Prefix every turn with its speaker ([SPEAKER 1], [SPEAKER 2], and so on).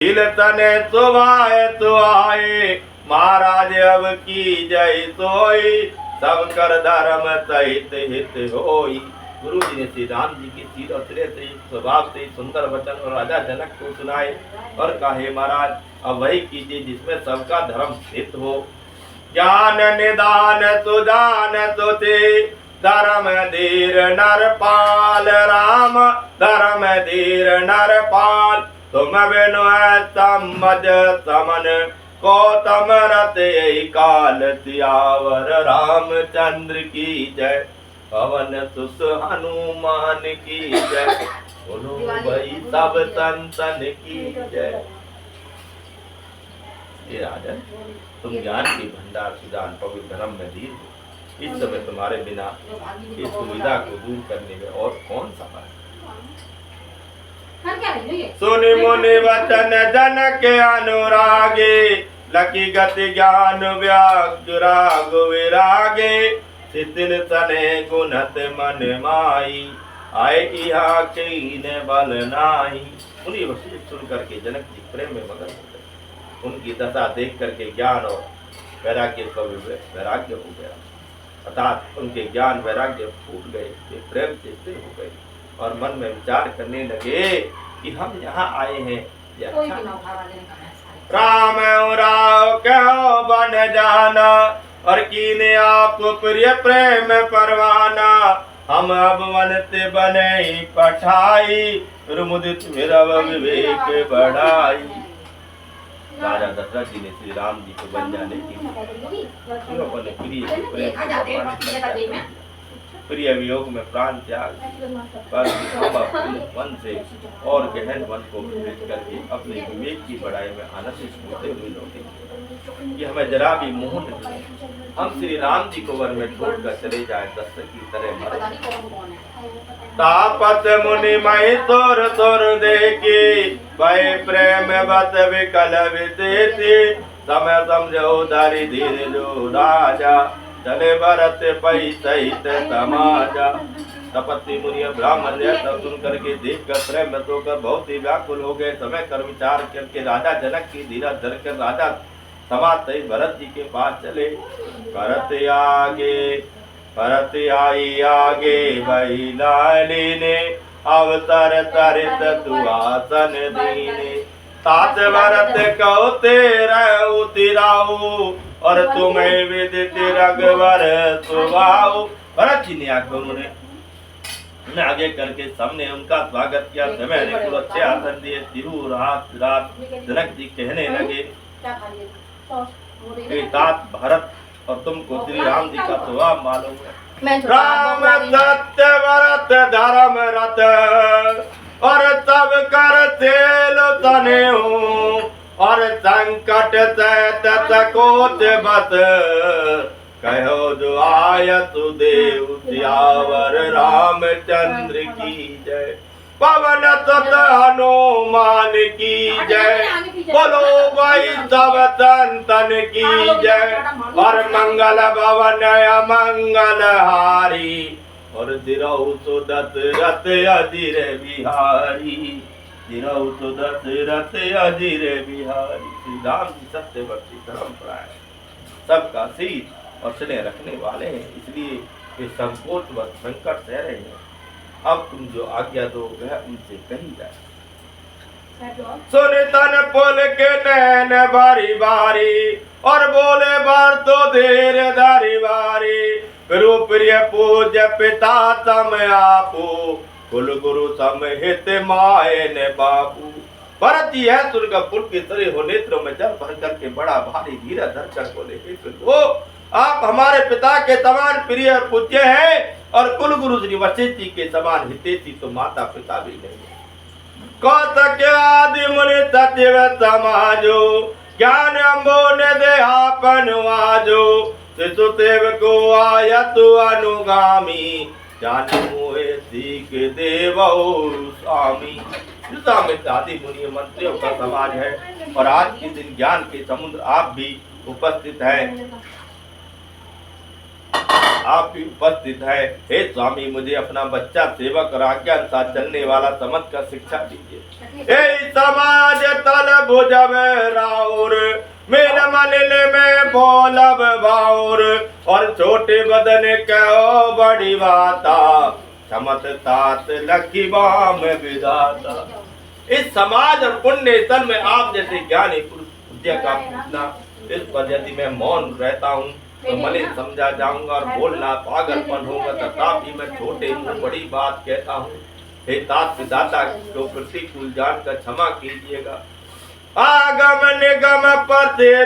[SPEAKER 1] तने सुभाए तो आए, महाराज अब की जय सोई, सब कर धर्म सहित हित होई। गुरु जी ने श्री राम जी की सीर और सिरे से स्वभाव से सुंदर वचन और राजा जनक को सुनाए और कहे, महाराज अब वही कीजिए जिसमें सबका धर्म हित हो। ज्ञान निदान सुजान सुचे, धर्म धीर नरपाल, राम धर्म धीर नरपाल, तुम बिनु समझ समन को तम रत यही काल, सियावर रामचंद्र की जय, पवन सुत हनुमान की जय, बोलो भाई सब संतन की जय। ये राजन, तुम ज्ञान की भंडार सुजान पवित्र धर्म में धीर हो। इस समय तुम्हारे बिना इस दुविधा को दूर करने में और कौन समर्थ। सुनि मुनि वचन जनक अनुरागे, लकी गति ज्ञान व्याग विरागे, शिथिल तने गुणत मन माई, आए इहा कीन बल नाई। मुनि वचन सुन करके जनक जी प्रेम में मगन हो गए। उनकी दशा देख करके ज्ञान और वैराग्य का वैराग्य हो गया, अर्थात उनके ज्ञान वैराग्य फूट गए, वे प्रेम से स्थिर हो गए और मन में विचार करने लगे कि हम यहाँ आए हैं, राम राव कहो बन जाना, और कीने आप प्रिय प्रेम परवाना, हम अब वनते बने पठाई, रुमुदित विरव विवेक बढ़ाई। राजा दशरथ जी ने श्री राम जी को बन जाने की प्रिय वियोग में प्राण त्याग, पर वन से और गहन वन को विवेक करके अपने विवेक की बढ़ाई में आनंदित होते हुए लौटे कि हमें जरा भी मोह नहीं, हम श्री राम जी को वन में छोड़कर चले जाए, दशरथ की तरह मरे। तापत मुनि मई तोर तोर देखी, भय प्रेम बत विकल विदेती, समय समझो धरि धीर जो राजा, चले भरत पई सहित समाजा। तपस्वी मुनि ब्राह्मण सब सुन करके देख कर प्रेम में होकर बहुत ही व्याकुल हो गए। समय कर विचार करके राजा जनक की धीरज धर कर राजा समाज सहित भरत जी के पास चले। भरत आई आगे वही लाली ने, अवसर तरित सुहासन दीने, तात भरत कहो तेरा उतिराऊ, और तुम्हें विदित रघुवर सुभाऊ। भरत जी ने आकर उन्होंने आगे करके सामने उनका स्वागत किया। समय ने कुल अच्छे आसन दिए, तिरु रात रात जनक जी कहने लगे, तात भरत और तुमको श्री राम जी का स्वभाव मालूम है। राम सत्य भरत धर्म रत, और तब कर तेल तने हूँ, और संकट तकोत बत, कहो जो आयत देव सियावर रामचंद्र की जय, पवन सुत हनुमान की जय, बोलो भाई सब संतन की जय, और मंगल भवन अमंगल हारी, और दिरौ सुदत रथ अधीर बिहारी, दिरौ सुदत रथ अधीर बिहारी। श्री राम जी सत्यवर्ती धर्मपरायण, सबका शीत और स्नेह रखने वाले हैं, इसलिए वे संकोच व संकट सह रहे हैं। अब तुम जो आज्ञा दो वह उनसे कही जाए। सुन तन पुल के नैन बारी बारी, और बोले बार तो देर धारी बारी, गुरु प्रिय पूज्य पिता तम आपू, कुल गुरु समहित माए ने बाबू। भरत जी है सुन का पुल के तरे हो नेत्रों में जल भर करके बड़ा भारी धीरज धर कर बोले, वो आप हमारे पिता के समान प्रिय और पूज्य हैं, और कुल गुरु श्री वशिष्ठ जी के समान हितेशी तो माता पिता भी नहीं। कौतक आदि मुनि सचिव समाजो, ज्ञान अम्बो ने देहापन वाजो, शिशुदेव को आयतु अनुगामी, जान मोहे सीख देवो स्वामी। आदि मुनि मंत्रियों का समाज है, और आज के दिन ज्ञान के समुद्र आप भी उपस्थित हैं, आप भी उपस्थित है। हे स्वामी, मुझे अपना बच्चा सेवक और आज्ञा अनुसार चलने वाला समझ कर शिक्षा दीजिए। हे समाज तल बुझब राउर मेल मलिल में बोलब बाउर और छोटे बदन कहो बड़ी बाता समत तात लकी बाम विधाता। इस समाज और पुण्य स्थल में आप जैसे ज्ञानी पुरुष पूज्य का पूछना, इस पर यदि मैं मौन रहता हूँ तो मलिन समझा जाऊंगा और बोलना पागलपन होगा, तथापि मैं छोटे मुंह बड़ी बात कहता हूँ। हे तात विधाता को प्रतिकूल जानकर क्षमा कीजिएगा। आगम निगम पते